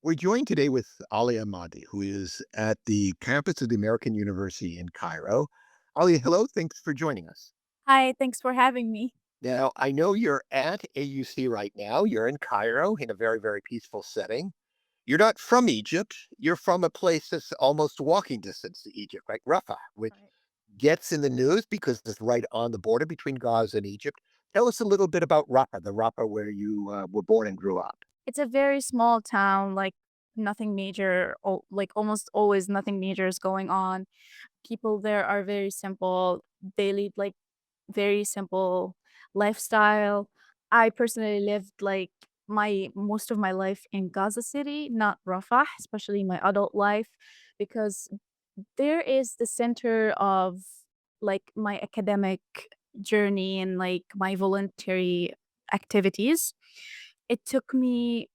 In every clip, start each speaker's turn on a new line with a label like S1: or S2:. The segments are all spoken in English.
S1: We're joined today with Alia Madi, who is at the campus of the American University in Cairo. Alia, hello. Thanks for joining us.
S2: Hi, thanks for having me.
S1: Now, I know you're at AUC right now. You're in Cairo in a very, very peaceful setting. You're not from Egypt. You're from a place that's almost walking distance to Egypt, like Rafah, which
S2: Right.
S1: gets in the news because it's right on the border between Gaza and Egypt. Tell us a little bit about Rafah, the Rafah where you were born and grew up.
S2: It's a very small town, like nothing major, like almost always nothing major is going on. People there are very simple. They lead like very simple lifestyle. I personally lived like my most of my life in Gaza City, not Rafah, especially my adult life, because there is the center of like my academic journey and like my voluntary activities. It took me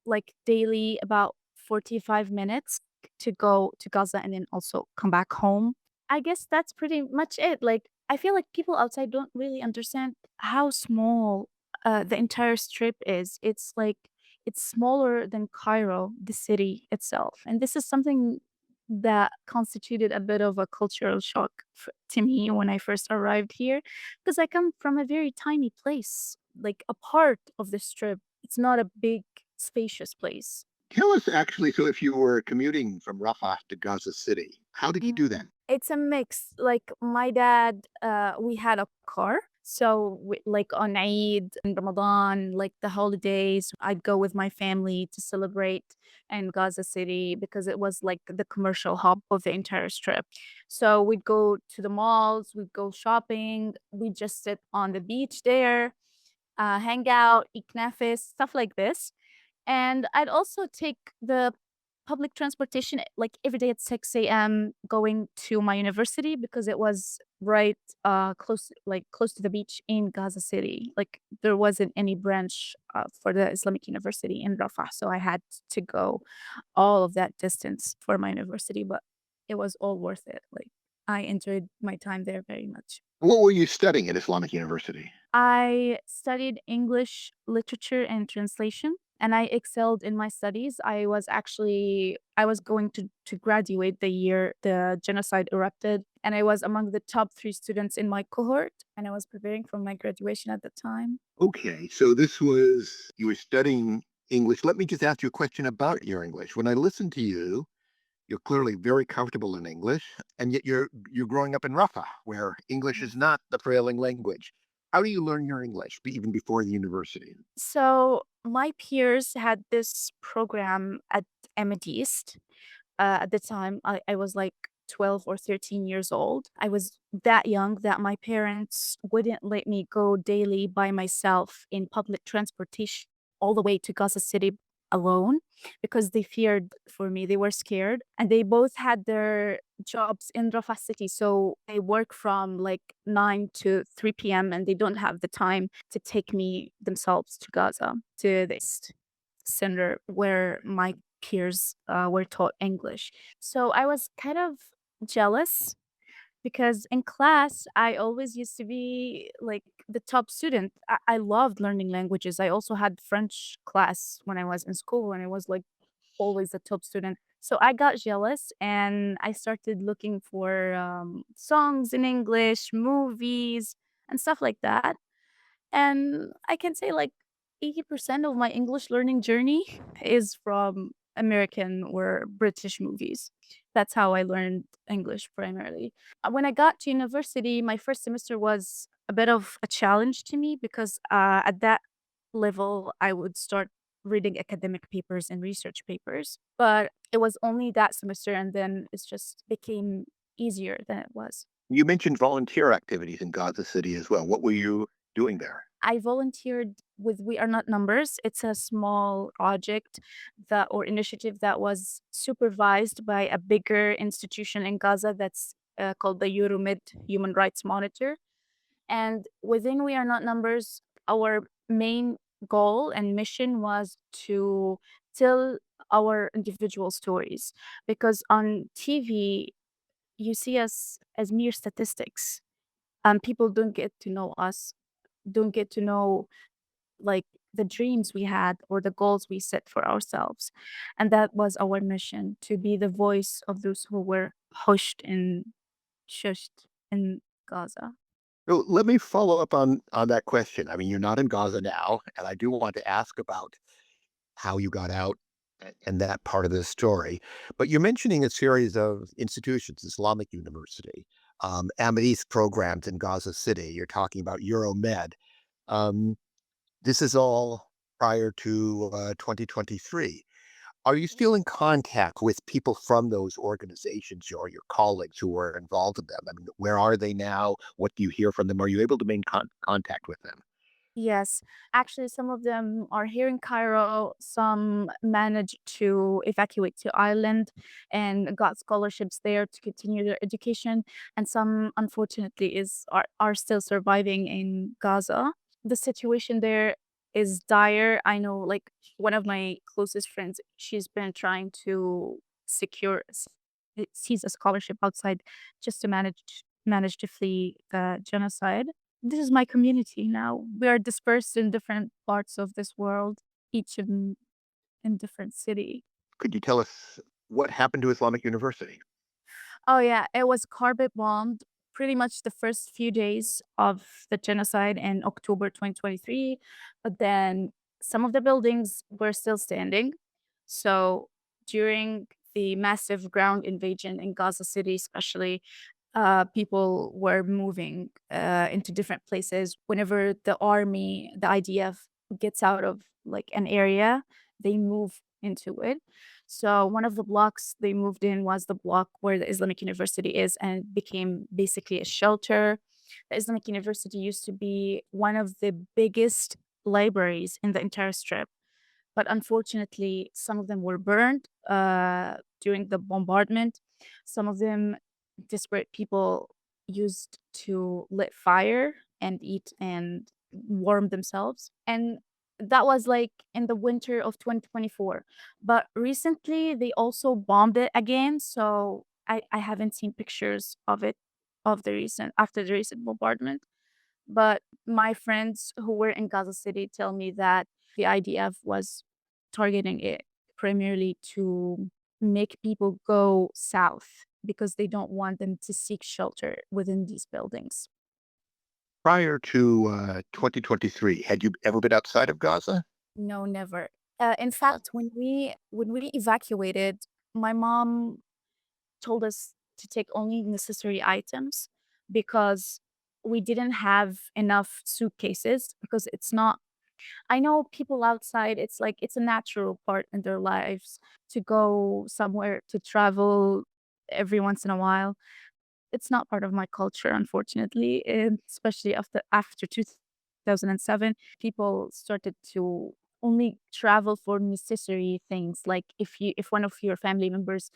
S2: like daily about 45 minutes to go to Gaza and then also come back home. I guess that's pretty much it. Like, I feel like people outside don't really understand how small the entire strip is. It's like, it's smaller than Cairo, the city itself. And this is something that constituted a bit of a cultural shock to me when I first arrived here, because I come from a very tiny place, like a part of the strip. It's not a big, spacious place.
S1: Tell us actually, so if you were commuting from Rafah to Gaza City, how did you do that?
S2: It's a mix. Like my dad, we had a car. So like on Eid and Ramadan, like the holidays, I'd go with my family to celebrate in Gaza City because it was like the commercial hub of the entire strip. So we'd go to the malls, we'd go shopping, we'd just sit on the beach there, hang out, eat knafis, stuff like this. And I'd also take the public transportation, like, every day at 6 a.m. going to my university because it was right, close to the beach in Gaza City. Like, there wasn't any branch, for the Islamic University in Rafah, so I had to go all of that distance for my university, but it was all worth it. Like, I enjoyed my time there very much.
S1: What were you studying at Islamic University?
S2: I studied English literature and translation, and I excelled in my studies. I was going to graduate the year the genocide erupted, and I was among the top 3 students in my cohort, and I was preparing for my graduation at the time.
S1: Okay, so this was you were studying English. Let me just ask you a question about your English. When I listen to you, you're clearly very comfortable in English, and yet you're growing up in Rafah, where English is not the prevailing language. How do you learn your English even before the university?
S2: So, my peers had this program at Emmett East. At the time, I was like 12 or 13 years old. I was that young that my parents wouldn't let me go daily by myself in public transportation all the way to Gaza City alone because they feared for me. They were scared. And they both had their jobs in Rafah City. So they work from like 9 to 3 p.m. and they don't have the time to take me themselves to Gaza, to this center where my peers were taught English. So I was kind of jealous because in class, I always used to be like the top student. I loved learning languages. I also had French class when I was in school, and I was like always the top student. So I got jealous and I started looking for songs in English, movies, and stuff like that. And I can say like 80% of my English learning journey is from American or British movies. That's how I learned English primarily. When I got to university, my first semester was a bit of a challenge to me because at that level, I would start reading academic papers and research papers. But it was only that semester, and then it just became easier than it was.
S1: You mentioned volunteer activities in Gaza City as well. What were you doing there?
S2: I volunteered with We Are Not Numbers. It's a small project that or initiative that was supervised by a bigger institution in Gaza that's called the Euromid Human Rights Monitor. And within We Are Not Numbers, our main goal and mission was to tell our individual stories because on TV, you see us as mere statistics. People don't get to know us, don't get to know like the dreams we had or the goals we set for ourselves. And that was our mission, to be the voice of those who were pushed and shushed in Gaza.
S1: So let me follow up on that question. I mean, you're not in Gaza now, and I do want to ask about how you got out and that part of the story. But you're mentioning a series of institutions, Islamic University, Amadis programs in Gaza City. You're talking about Euromed. Um, this is all prior to 2023. Are you still in contact with people from those organizations or your colleagues who were involved in them? I mean, where are they now? What do you hear from them? Are you able to maintain contact with them?
S2: Yes, actually, some of them are here in Cairo. Some managed to evacuate to Ireland and got scholarships there to continue their education, and some, unfortunately, are still surviving in Gaza. The situation there is dire. I know, like one of my closest friends, she's been trying to secure seize a scholarship outside just to manage to flee the genocide. This is my community now. We are dispersed in different parts of this world, each in different city.
S1: Could you tell us what happened to Islamic University?
S2: Oh yeah, it was carpet bombed pretty much the first few days of the genocide in October 2023. But then some of the buildings were still standing. So during the massive ground invasion in Gaza City, especially, people were moving into different places. Whenever the army, the IDF, gets out of like an area, they move into it. So one of the blocks they moved in was the block where the Islamic University is, and it became basically a shelter. The Islamic University used to be one of the biggest libraries in the entire strip, but unfortunately, some of them were burned during the bombardment. Some of them, desperate people used to lit fire and eat and warm themselves. And that was like in the winter of 2024. But recently, they also bombed it again. So I haven't seen pictures of it of the recent after the recent bombardment. But my friends who were in Gaza City tell me that the IDF was targeting it primarily to make people go south because they don't want them to seek shelter within these buildings.
S1: Prior to 2023, had you ever been outside of Gaza?
S2: No, never. In fact, when we evacuated, my mom told us to take only necessary items because we didn't have enough suitcases because it's not. I know people outside, it's like it's a natural part in their lives to go somewhere to travel every once in a while. It's not part of my culture, unfortunately, and especially after 2007, people started to only travel for necessary things. Like if one of your family members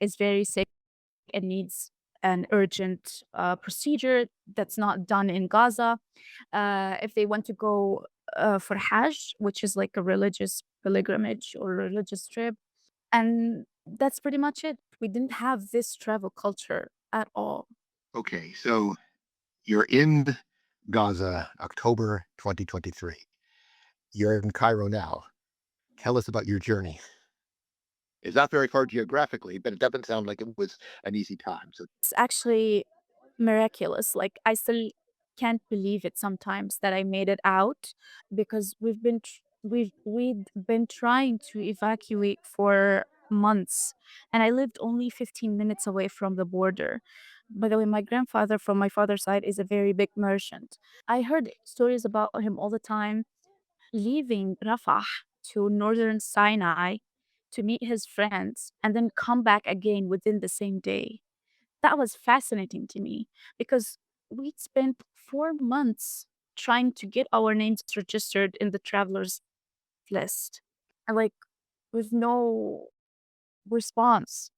S2: is very sick and needs an urgent procedure that's not done in Gaza, if they want to go for Hajj, which is like a religious pilgrimage or religious trip. And that's pretty much it. We didn't have this travel culture at all.
S1: Okay, so you're in Gaza, October 2023. You're in Cairo now. Tell us about your journey. It's not very far geographically, but it doesn't sound like it was an easy time. So
S2: It's actually miraculous. Like, I still can't believe it sometimes that I made it out because we'd been trying to evacuate for months, and I lived only 15 minutes away from the border. By the way, my grandfather from my father's side is a very big merchant. I heard stories about him all the time, leaving Rafah to northern Sinai to meet his friends and then come back again within the same day. That was fascinating to me because we'd spent 4 months trying to get our names registered in the travelers list, and like with no response.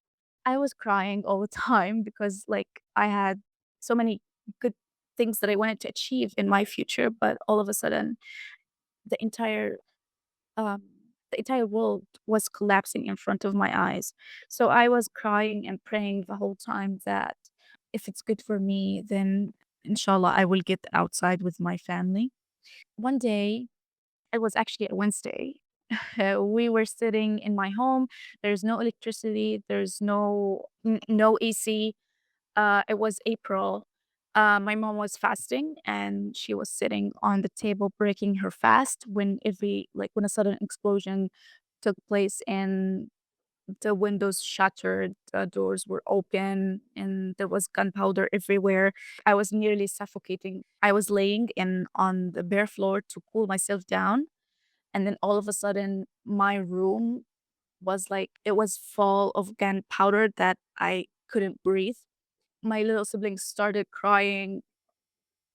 S2: I was crying all the time because like I had so many good things that I wanted to achieve in my future, but all of a sudden the entire um, the entire world was collapsing in front of my eyes. So I was crying and praying the whole time that if it's good for me, then inshallah I will get outside with my family. One day, It was actually a Wednesday. We were sitting in my home. There's no electricity. There's no AC. It was April. My mom was fasting and she was sitting on the table breaking her fast when when a sudden explosion took place and the windows shattered, the doors were open, and there was gunpowder everywhere. I was nearly suffocating. I was laying in on the bare floor to cool myself down, and then all of a sudden, my room was like it was full of gunpowder that I couldn't breathe. My little siblings started crying.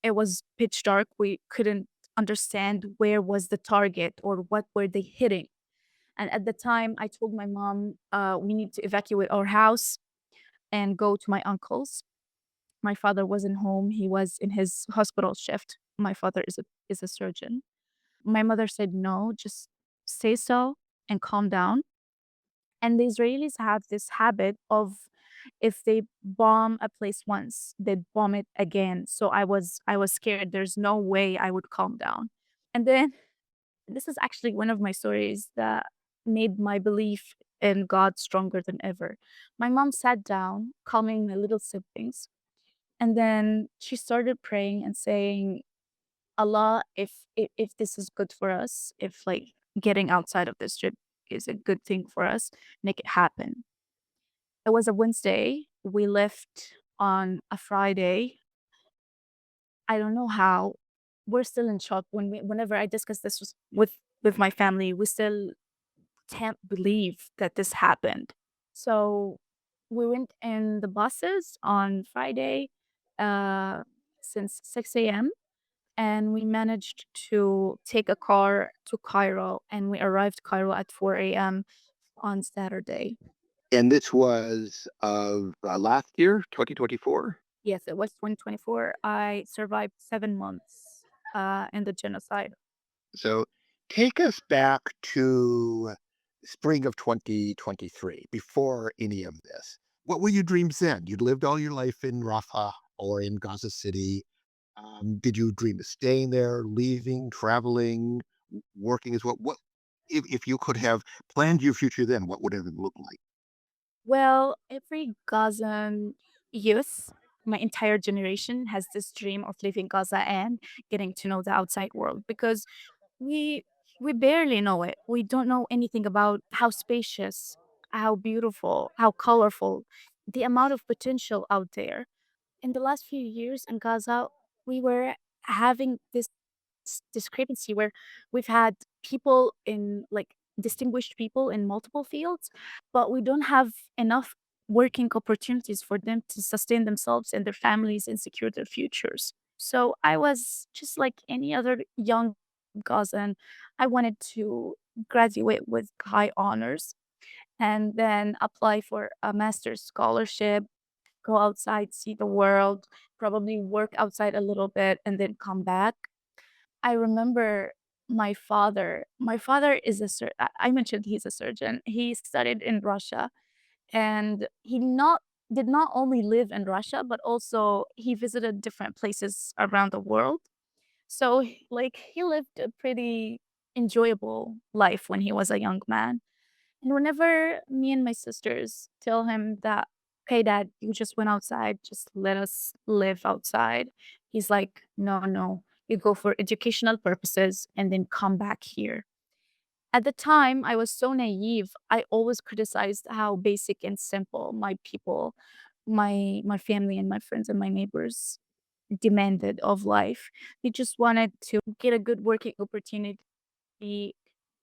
S2: It was pitch dark. We couldn't understand where was the target or what were they hitting. And at the time, I told my mom, we need to evacuate our house and go to my uncle's. My father wasn't home. He was in his hospital shift. My father is a surgeon. My mother said, no, just stay still and calm down. And the Israelis have this habit of if they bomb a place once, they'd bomb it again. So I was scared. There's no way I would calm down. And then this is actually one of my stories that made my belief in God stronger than ever. My mom sat down, calming my little siblings, and then she started praying and saying, Allah, if this is good for us, if like getting outside of this trip is a good thing for us, make it happen. It was a Wednesday. We left on a Friday. I don't know how. We're still in shock whenever I discuss this with my family. We still can't believe that this happened. So we went in the buses on Friday uh, since 6 a.m. and we managed to take a car to Cairo and we arrived Cairo at 4 a.m. on Saturday.
S1: And this was of last year, 2024.
S2: Yes, it was 2024. I survived 7 months in the genocide.
S1: So take us back to spring of 2023, before any of this. What were your dreams then? You'd lived all your life in Rafah or in Gaza City. Did you dream of staying there, leaving, traveling, working as well? What if you could have planned your future then, what would it have looked like?
S2: Well, every Gazan youth, my entire generation, has this dream of leaving Gaza and getting to know the outside world because we we barely know it. We don't know anything about how spacious, how beautiful, how colorful, the amount of potential out there. In the last few years in Gaza, we were having this discrepancy where we've had people in like distinguished people in multiple fields, but we don't have enough working opportunities for them to sustain themselves and their families and secure their futures. So I was just like any other young Gazan. I wanted to graduate with high honors and then apply for a master's scholarship, go outside, see the world, probably work outside a little bit, and then come back. I remember my father is I mentioned he's a surgeon. He studied in Russia, and he not did not only live in Russia, but also he visited different places around the world. So, like, he lived a pretty enjoyable life when he was a young man. And whenever me and my sisters tell him that, "Okay, dad, you just went outside, just let us live outside," he's like, "No, no, you go for educational purposes and then come back here." At the time, I was so naive. I always criticized how basic and simple my people, my family and my friends and my neighbors demanded of life. They just wanted to get a good working opportunity,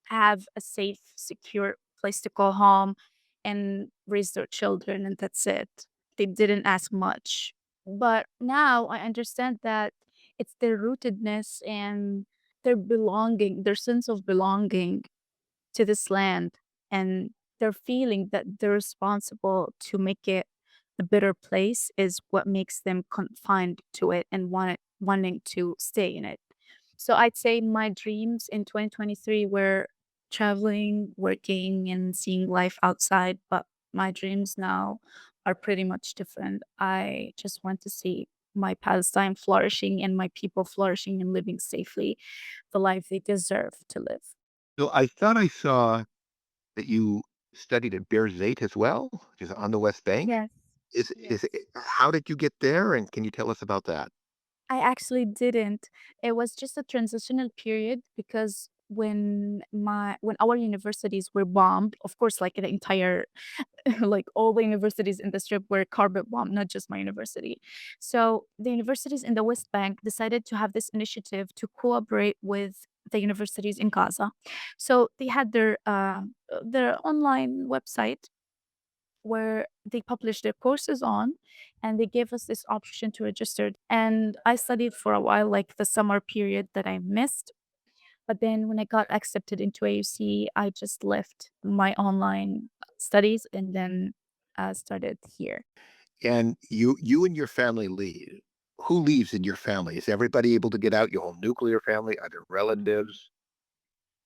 S2: have a safe, secure place to call home and raise their children, and that's it. They didn't ask much. But now I understand that it's their rootedness and their belonging, their sense of belonging to this land, and their feeling that they're responsible to make it a better place is what makes them confined to it and wanting to stay in it. So I'd say my dreams in 2023 were traveling, working, and seeing life outside, but my dreams now are pretty much different. I just want to see my Palestine flourishing and my people flourishing and living safely the life they deserve to live.
S1: So I thought I saw that you studied at Berzait as well, which is on the West Bank.
S2: Yes.
S1: Is
S2: Yes.
S1: how did you get there, and can you tell us about that?
S2: I actually didn't. It was just a transitional period because when our universities were bombed, of course, like the entire like all the universities in the strip were carpet bombed, not just my university. So the universities in the West Bank decided to have this initiative to cooperate with the universities in Gaza. So they had their online website where they published their courses on, and they gave us this option to register. And I studied for a while, like the summer period that I missed. But then when I got accepted into AUC, I just left my online studies and then started here.
S1: And you and your family leave. Who leaves in your family? Is everybody able to get out? Your whole nuclear family? Are there relatives?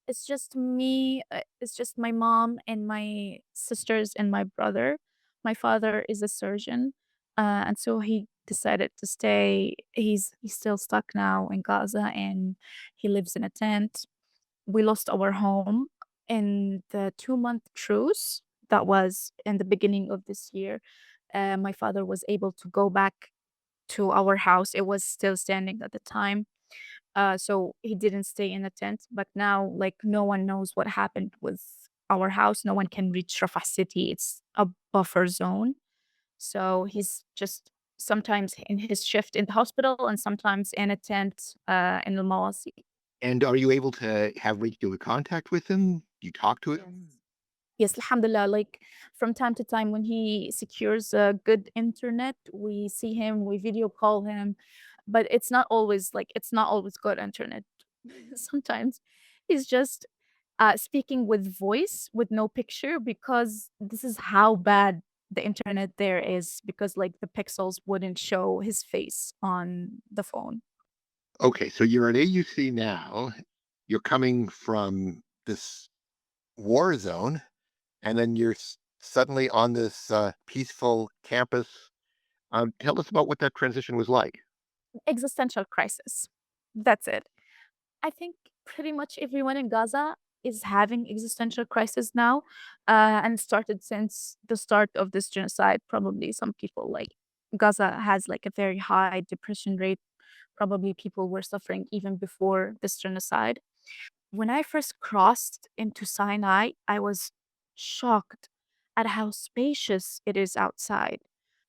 S2: It's just me, it's just my mom and my sisters and my brother. My father is a surgeon, and so he decided to stay. He's still stuck now in Gaza, and he lives in a tent. We lost our home in the 2-month truce that was in the beginning of this year. My father was able to go back to our house. It was still standing at the time. So he didn't stay in a tent, but now like no one knows what happened with our house. No one can reach Rafah City. It's a buffer zone. So he's just sometimes in his shift in the hospital and sometimes in a tent in the Mawasi.
S1: And are you able to have regular contact with him? You talk to him?
S2: Yes, alhamdulillah, like from time to time when he secures a good internet, we see him, we video call him, but it's not always good internet. Sometimes he's just speaking with voice with no picture because this is how bad the internet there is because like the pixels wouldn't show his face on the phone.
S1: Okay, so you're at AUC now. You're coming from this war zone, and then you're suddenly on this peaceful campus. Tell us about what that transition was like.
S2: Existential crisis. That's it. I think pretty much everyone in Gaza is having existential crisis now, and it started since the start of this genocide. Probably some people like Gaza has like a very high depression rate. Probably people were suffering even before this genocide. When I first crossed into Sinai, I was shocked at how spacious it is outside.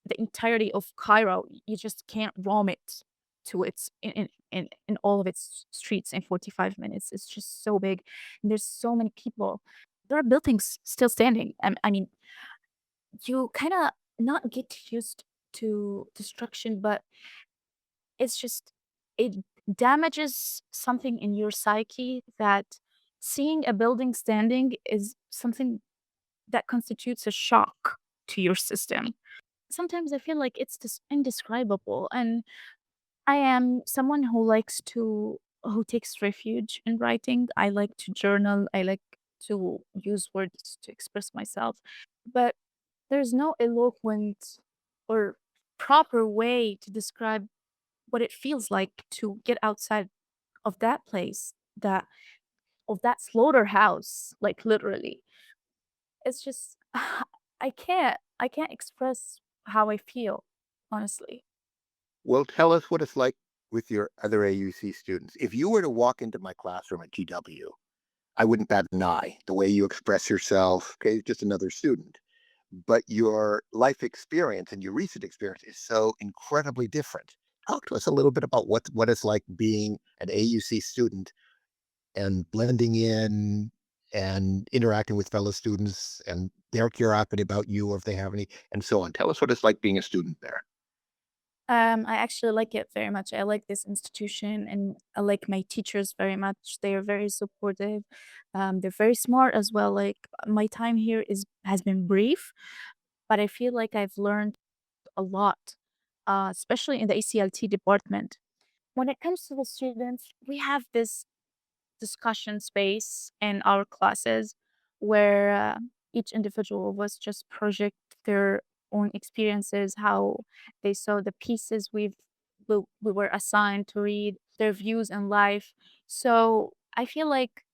S2: The entirety of Cairo, you just can't roam it to its in all of its streets in 45 minutes. It's just so big. And there's so many people. There are buildings still standing. I mean, you kind of not get used to destruction, but it's just it damages something in your psyche that seeing a building standing is something that constitutes a shock to your system. Sometimes I feel like it's just indescribable, and I am someone who takes refuge in writing. I like to journal. I like to use words to express myself, but there's no eloquent or proper way to describe what it feels like to get outside of that place, that of that slaughterhouse, like literally. It's just I can't express how I feel, honestly.
S1: Well, tell us what it's like with your other AUC students. If you were to walk into my classroom at GW, I wouldn't bat an eye. The way you express yourself, okay, just another student. But your life experience and your recent experience is so incredibly different. Talk to us a little bit about what it's like being an AUC student and blending in and interacting with fellow students and their curiosity about you or if they have any and so on. Tell us what it's like being a student there.
S2: I actually like it very much. I like this institution and I like my teachers very much. They are very supportive. They're very smart as well. Like my time here is has been brief, but I feel like I've learned a lot, especially in the ACLT department. When it comes to the students, we have this discussion space in our classes where each individual of us just project their own experiences, how they saw the pieces we were assigned to read their views in life. So I feel like,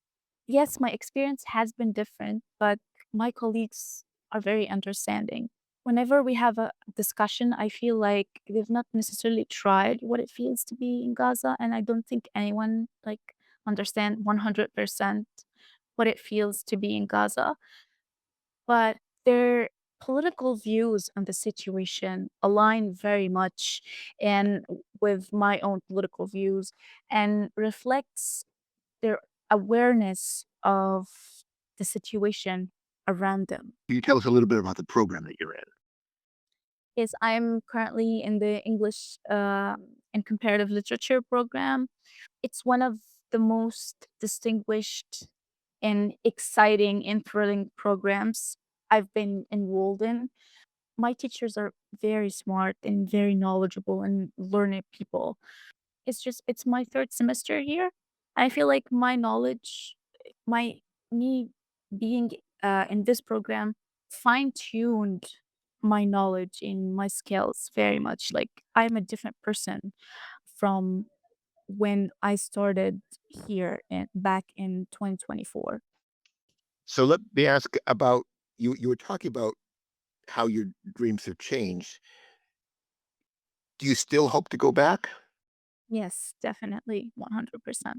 S2: yes, my experience has been different, but my colleagues are very understanding. Whenever we have a discussion, I feel like they've not necessarily tried what it feels to be in Gaza, and I don't think anyone like understand 100% what it feels to be in Gaza, but their political views on the situation align very much and with my own political views and reflects their awareness of the situation around them.
S1: Can you tell us a little bit about the program that you're in?
S2: Is I'm currently in the English and comparative literature program. It's one of the most distinguished and exciting and thrilling programs I've been enrolled in. My teachers are very smart and very knowledgeable and learned people. It's my 3rd semester here. I feel like my knowledge, my me being, in this program fine-tuned my knowledge and my skills very much. Like, I'm a different person from when I started here back in 2024.
S1: So let me ask about you. You were talking about how your dreams have changed. Do you still hope to go back?
S2: Yes, definitely, 100%.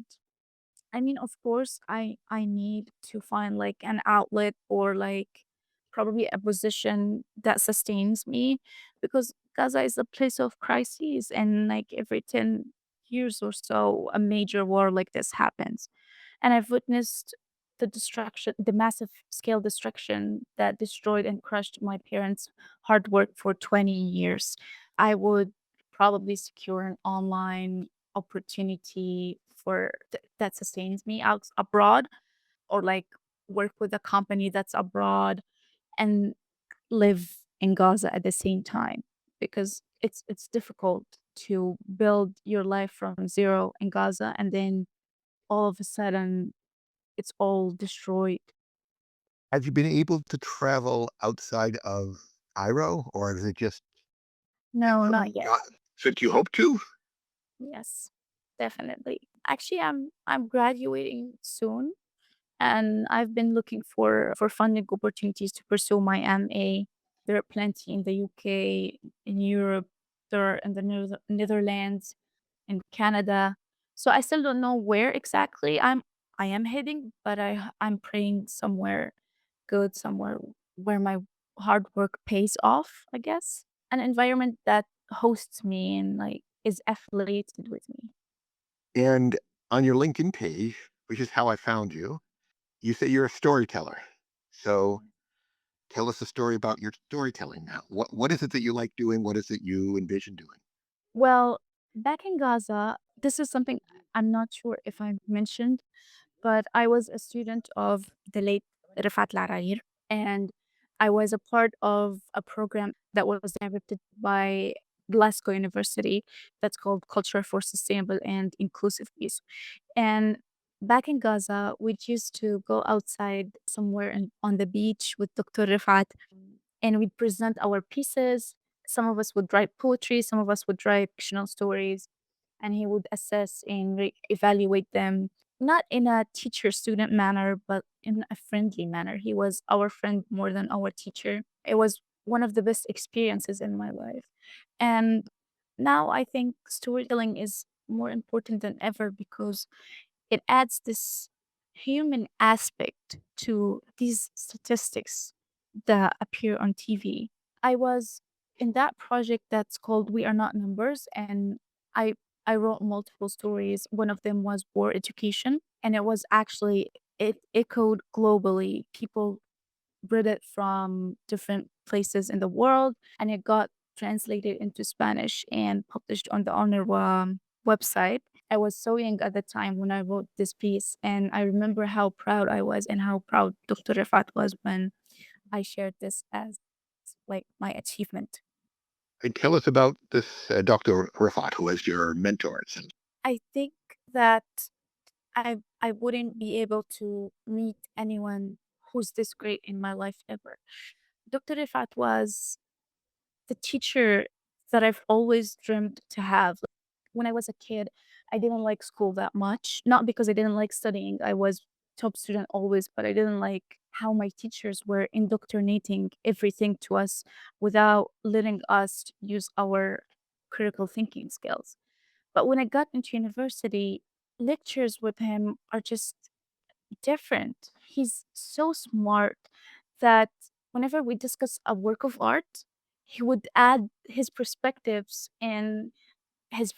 S2: I mean, of course, I need to find like an outlet or like probably a position that sustains me because Gaza is a place of crises and like every 10 years or so a major war like this happens. And I've witnessed the destruction, the massive scale destruction that destroyed and crushed my parents' hard work for 20 years. I would probably secure an online opportunity for that sustains me out abroad or like work with a company that's abroad and live in Gaza at the same time because it's difficult to build your life from zero in Gaza and then all of a sudden it's all destroyed.
S1: Have you been able to travel outside of Cairo, or is it just
S2: No, not yet.
S1: not? So do you hope to?
S2: Yes, definitely. Actually, I'm graduating soon, and I've been looking for funding opportunities to pursue my MA. There are plenty in the UK, in Europe, there are in the Netherlands, in Canada. So I still don't know where exactly I am heading, but I'm praying somewhere good, somewhere where my hard work pays off, I guess. An environment that hosts me and like is affiliated with me.
S1: And on your LinkedIn page, which is how I found you say you're a storyteller. So tell us a story about your storytelling now. What is it that you like doing? What is it you envision doing?
S2: Well, back in Gaza, this is something I'm not sure if I mentioned, but I was a student of the late Rafat Larair, and I was a part of a program that was directed by Glasgow University that's called Culture for Sustainable and Inclusive Peace. And back in Gaza, we used to go outside somewhere on the beach with Dr. Rifat and we'd present our pieces. Some of us would write poetry, some of us would write fictional stories, and he would assess and evaluate them, not in a teacher student manner, but in a friendly manner. He was our friend more than our teacher. It was one of the best experiences in my life. And now I think storytelling is more important than ever because it adds this human aspect to these statistics that appear on TV. I was in that project that's called We Are Not Numbers, and I I wrote multiple stories. One of them was war education, and it was actually it echoed globally. People read it from different places in the world, and it got translated into Spanish and published on the UNRWA website. I was so young at the time when I wrote this piece, and I remember how proud I was and how proud Dr. Rifat was when I shared this as like my achievement.
S1: And tell us about this Dr. Rafat, who was your mentor.
S2: I think that I wouldn't be able to meet anyone who's this great in my life ever. Dr. Rifat was the teacher that I've always dreamed to have. When I was a kid, I didn't like school that much, not because I didn't like studying. I was top student always, but I didn't like how my teachers were indoctrinating everything to us without letting us use our critical thinking skills. But when I got into university, lectures with him are just different. He's so smart that whenever we discuss a work of art, he would add his perspectives and his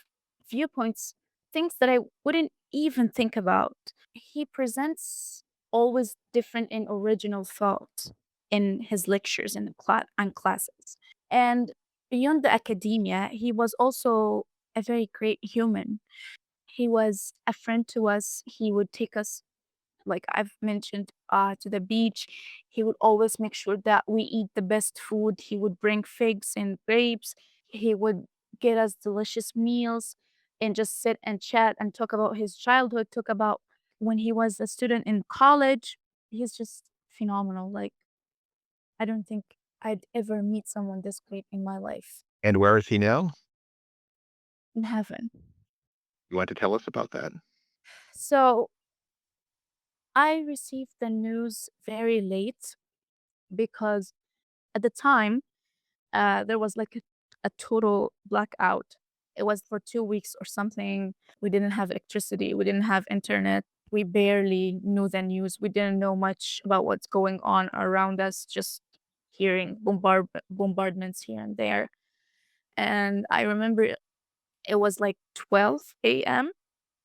S2: viewpoints, things that I wouldn't even think about. He presents always different and original thought in his lectures and classes. And beyond the academia, he was also a very great human. He was a friend to us. He would take us, like I've mentioned, to the beach. He would always make sure that we eat the best food. He would bring figs and grapes. He would get us delicious meals and just sit and chat and talk about his childhood, talk about when he was a student in college. He's just phenomenal. Like, I don't think I'd ever meet someone this great in my life.
S1: And where is he now?
S2: In heaven.
S1: You want to tell us about that?
S2: So I received the news very late because at the time, there was like a total blackout. It was for 2 weeks or something. We didn't have electricity. We didn't have internet. We barely knew the news. We didn't know much about what's going on around us, just hearing bombardments here and there. And I remember it was like 12 a.m.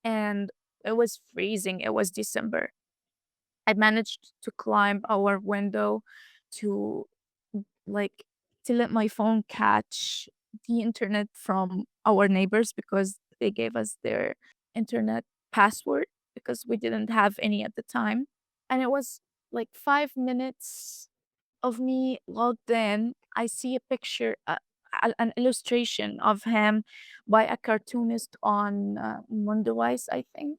S2: and it was freezing. It was December. I managed to climb our window to like to let my phone catch the internet from our neighbors because they gave us their internet password because we didn't have any at the time. And it was like 5 minutes of me logged in. I see a picture, an illustration of him by a cartoonist on Mondovice, I think,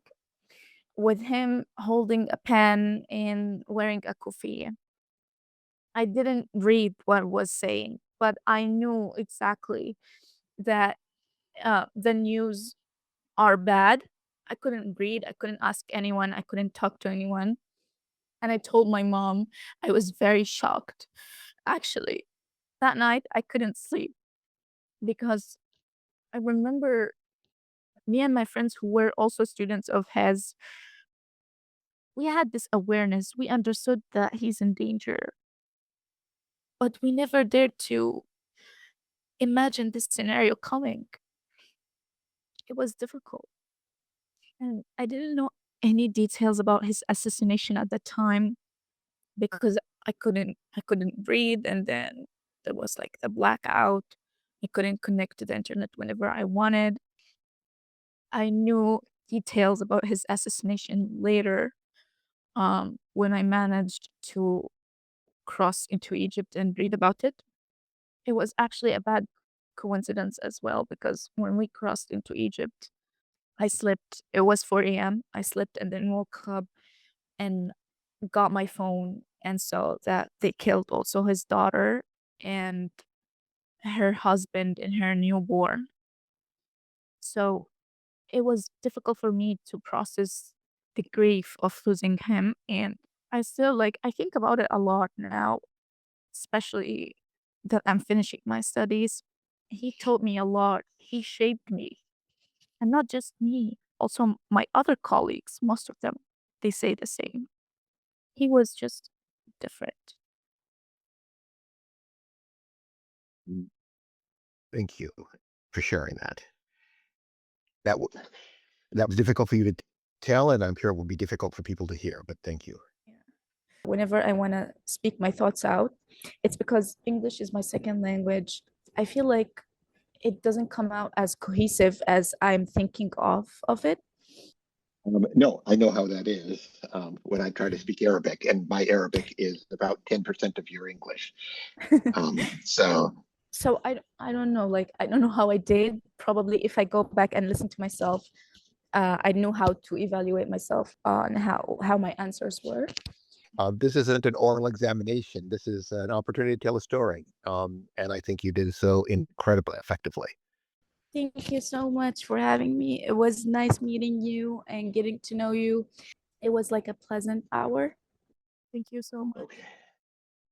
S2: with him holding a pen and wearing a kufi. I didn't read what was saying, but I knew exactly that the news are bad. I couldn't read, I couldn't ask anyone, I couldn't talk to anyone. And I told my mom. I was very shocked. Actually, that night I couldn't sleep because I remember me and my friends who were also students of his, we had this awareness. We understood that he's in danger, but we never dared to imagine this scenario coming. It was difficult. And I didn't know any details about his assassination at the time because I couldn't breathe, and then there was like the blackout. I couldn't connect to the internet whenever I wanted. I knew details about his assassination later, when I managed to cross into Egypt and read about it. It was actually a bad coincidence as well because when we crossed into Egypt, I slept. It was 4 a.m. I slept and then woke up and got my phone and saw that they killed also his daughter and her husband and her newborn. So it was difficult for me to process the grief of losing him. And I still like, I think about it a lot now, especially that I'm finishing my studies. He taught me a lot. He shaped me. And not just me, also my other colleagues, most of them, they say the same. He was just different.
S1: Mm. Thank you for sharing that. That w- that was difficult for you to tell, and I'm sure it will be difficult for people to hear. But thank you.
S2: Yeah. Whenever I want to speak my thoughts out, it's because English is my second language. I feel like it doesn't come out as cohesive as I'm thinking of it.
S1: No, I know how that is when I try to speak Arabic, and my Arabic is about 10% of your English. So
S2: So I don't know, like I don't know how I did. Probably if I go back and listen to myself, I know how to evaluate myself on how my answers were.
S1: this isn't an oral examination. This is an opportunity to tell a story. And I think you did so incredibly effectively.
S2: Thank you so much for having me. It was nice meeting you and getting to know you. It was like a pleasant hour. Thank you so much.
S1: Okay.